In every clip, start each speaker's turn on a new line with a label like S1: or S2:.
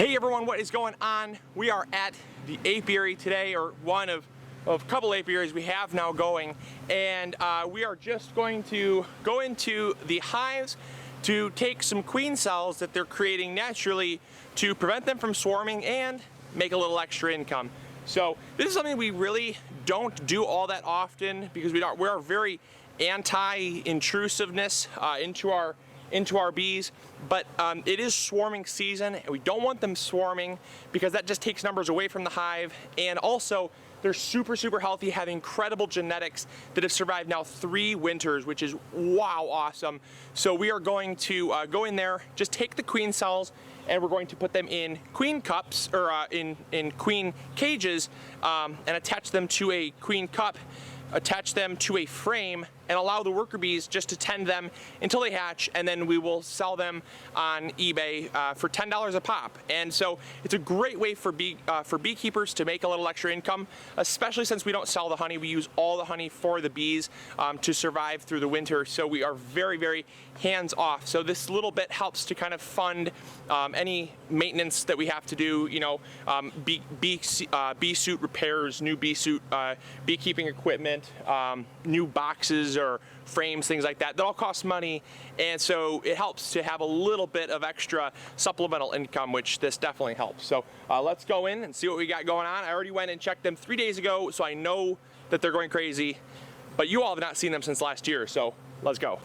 S1: Hey everyone, what is going on? We are at the apiary today, or one of a couple apiaries we have now going, and we are just going to go into the hives to take some queen cells that they're creating naturally to prevent them from swarming and make a little extra income. So this is something we really don't do all that often because we are very anti-intrusiveness into our bees, but it is swarming season and we don't want them swarming because that just takes numbers away from the hive, and also they're super healthy, have incredible genetics that have survived now 3 winters, which is wow awesome. So we are going to go in there, just take the queen cells, and we're going to put them in queen cups, or in queen cages, and attach them to a queen cup, attach them to a frame, and allow the worker bees just to tend them until they hatch, and then we will sell them on eBay for $10 a pop. And so it's a great way for beekeepers to make a little extra income, especially since we don't sell the honey. We use all the honey for the bees to survive through the winter, so we are very hands off. So this little bit helps to kind of fund any maintenance that we have to do, you know, bee suit repairs, new bee suit beekeeping equipment, new boxes or frames, things like that. That all costs money, and so it helps to have a little bit of extra supplemental income, which this definitely helps. So let's go in and see what we got going on. I already went and checked them 3 days ago, so I know that they're going crazy, but you all have not seen them since last year, so let's go.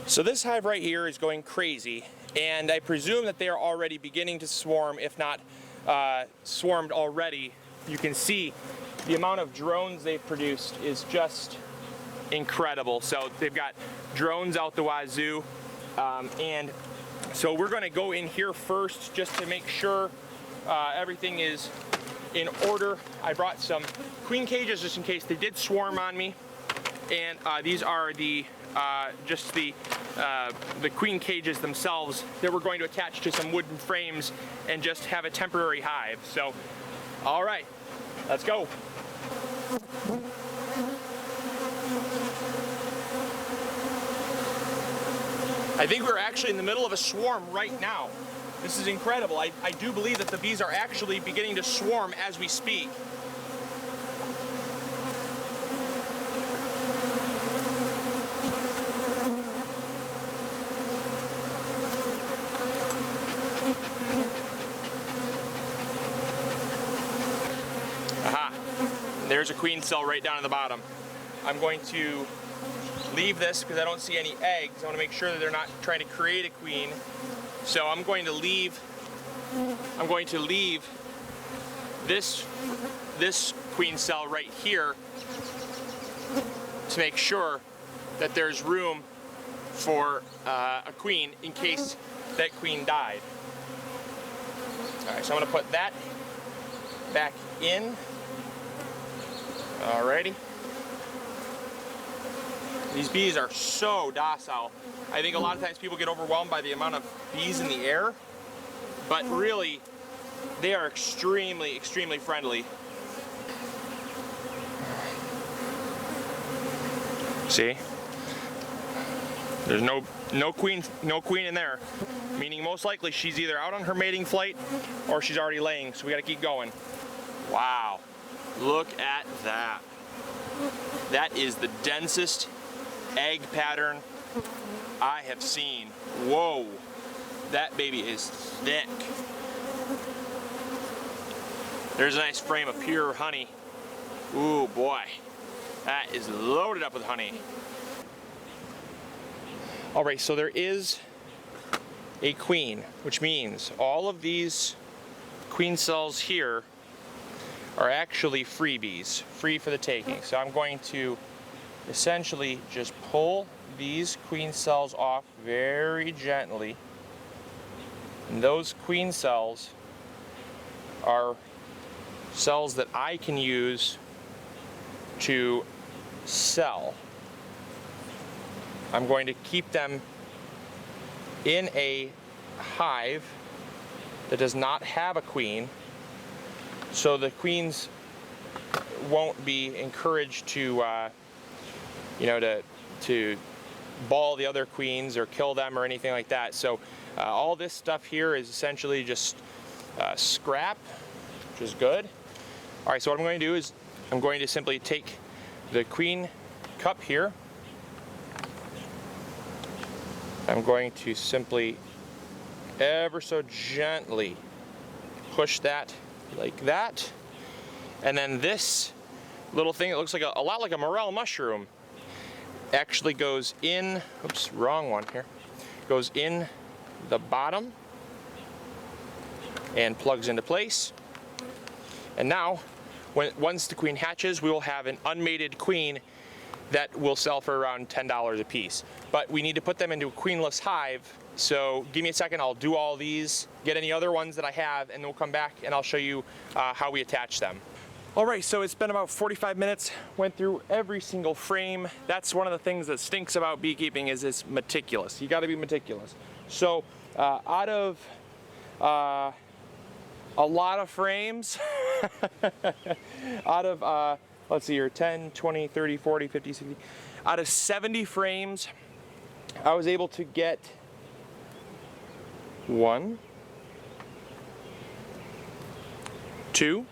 S1: So this hive right here is going crazy, and I presume that they are already beginning to swarm, if not swarmed already. You can see the amount of drones they've produced is just incredible. So they've got drones out the wazoo, and so we're going to go in here first just to make sure everything is in order. I brought some queen cages just in case they did swarm on me, and these are the just the queen cages themselves that we're going to attach to some wooden frames and just have a temporary hive. So all right, let's go. I think we're actually in the middle of a swarm right now. This is incredible. I do believe that the bees are actually beginning to swarm as we speak. Aha! There's a queen cell right down at the bottom. I'm going to leave this because I don't see any eggs. I want to make sure that they're not trying to create a queen. So I'm going to leave this queen cell right here to make sure that there's room for a queen in case that queen died. All right, so I'm going to put that back in. Alrighty. These bees are so docile. I think a lot of times people get overwhelmed by the amount of bees in the air, but really, they are extremely friendly. See? There's no queen in there, meaning most likely she's either out on her mating flight or she's already laying. So we got to keep going. Wow, look at that. That is the densest egg pattern I have seen. Whoa, that baby is thick. There's a nice frame of pure honey. Ooh boy, that is loaded up with honey. All right, so there is a queen, which means all of these queen cells here are actually freebies, free for the taking. So I'm going to essentially just pull these queen cells off very gently. And those queen cells are cells that I can use to sell. I'm going to keep them in a hive that does not have a queen, so the queens won't be encouraged to you know, to ball the other queens or kill them or anything like that. So all this stuff here is essentially just scrap, which is good. All right, so what I'm going to do is I'm going to simply take the queen cup here. I'm going to simply ever so gently push that like that. And then this little thing, it looks like a lot like a morel mushroom, actually goes in, oops, wrong one here, goes in the bottom and plugs into place. And now, once the queen hatches, we will have an unmated queen that will sell for around $10 a piece. But we need to put them into a queenless hive, so give me a second, I'll do all these, get any other ones that I have, and then we'll come back and I'll show you how we attach them. All right, so it's been about 45 minutes, went through every single frame. That's one of the things that stinks about beekeeping, is it's meticulous. You gotta be meticulous. So out of a lot of frames, out of, let's see here, 10, 20, 30, 40, 50, 60, out of 70 frames, I was able to get 1, 2,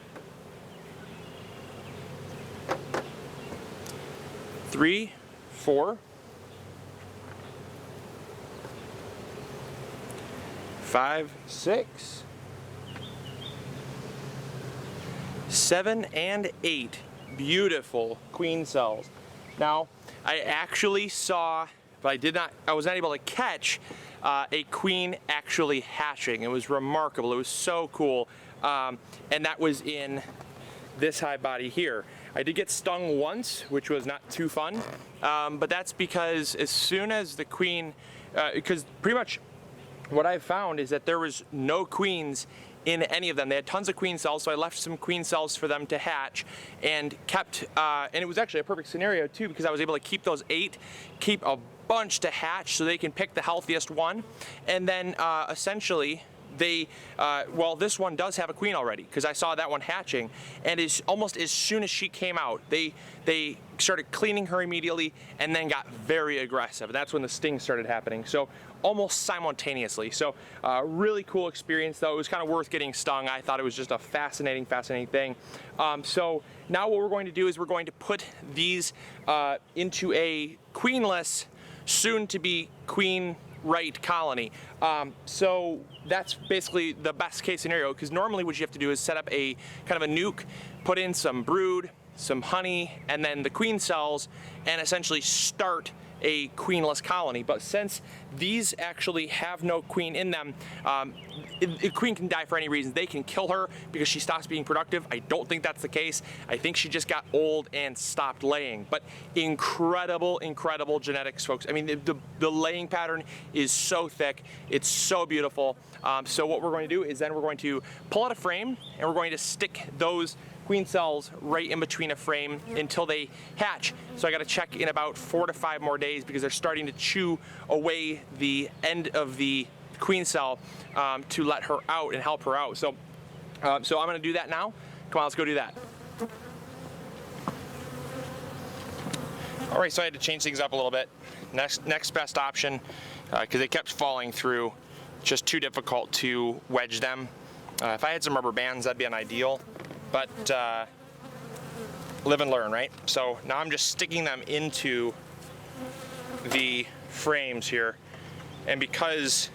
S1: 3, 4, 5, 6, 7, and 8 beautiful queen cells. Now, I actually saw, but I was not able to catch a queen actually hatching. It was remarkable. It was so cool. And that was in this hive body here. I did get stung once, which was not too fun, but that's because as soon as the queen, because pretty much what I've found is that there was no queens in any of them. They had tons of queen cells, so I left some queen cells for them to hatch and kept, and it was actually a perfect scenario too, because I was able to keep those 8, keep a bunch to hatch so they can pick the healthiest one, and then essentially they, well, this one does have a queen already, because I saw that one hatching, and almost as soon as she came out, they started cleaning her immediately and then got very aggressive. That's when the stings started happening. So almost simultaneously. So really cool experience, though. It was kind of worth getting stung. I thought it was just a fascinating thing. So now what we're going to do is we're going to put these into a queenless, soon to be queen right colony. So that's basically the best case scenario, because normally what you have to do is set up a kind of a nuke, put in some brood, some honey, and then the queen cells, and essentially start a queenless colony. But since these actually have no queen in them, a queen can die for any reason. They can kill her because she stops being productive. I don't think that's the case. I think she just got old and stopped laying. But incredible genetics, folks. I mean, the laying pattern is so thick. It's so beautiful. So what we're going to do is then we're going to pull out a frame and we're going to stick those queen cells right in between a frame until they hatch. So I got to check in about 4 to 5 more days, because they're starting to chew away the end of the queen cell to let her out and help her out. So, I'm going to do that now. Come on, let's go do that. All right, so I had to change things up a little bit. Next best option, because they kept falling through, just too difficult to wedge them. If I had some rubber bands, that'd be an ideal. But live and learn, right? So now I'm just sticking them into the frames here, and because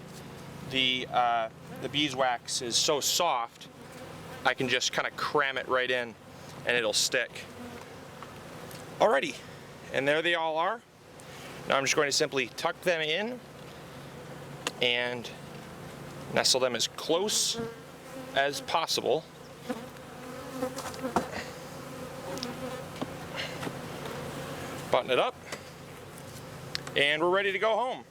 S1: the beeswax is so soft, I can just kind of cram it right in and it'll stick. Alrighty, and there they all are. Now I'm just going to simply tuck them in and nestle them as close as possible. Button it up, and we're ready to go home.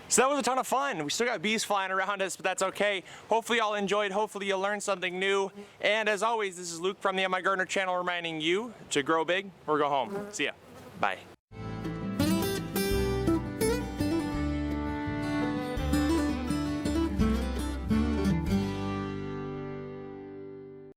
S1: So that was a ton of fun. We still got bees flying around us, but that's okay. Hopefully y'all enjoyed. Hopefully you learned something new. And as always, this is Luke from the MIgardener channel reminding you to grow big or go home. See ya. Bye.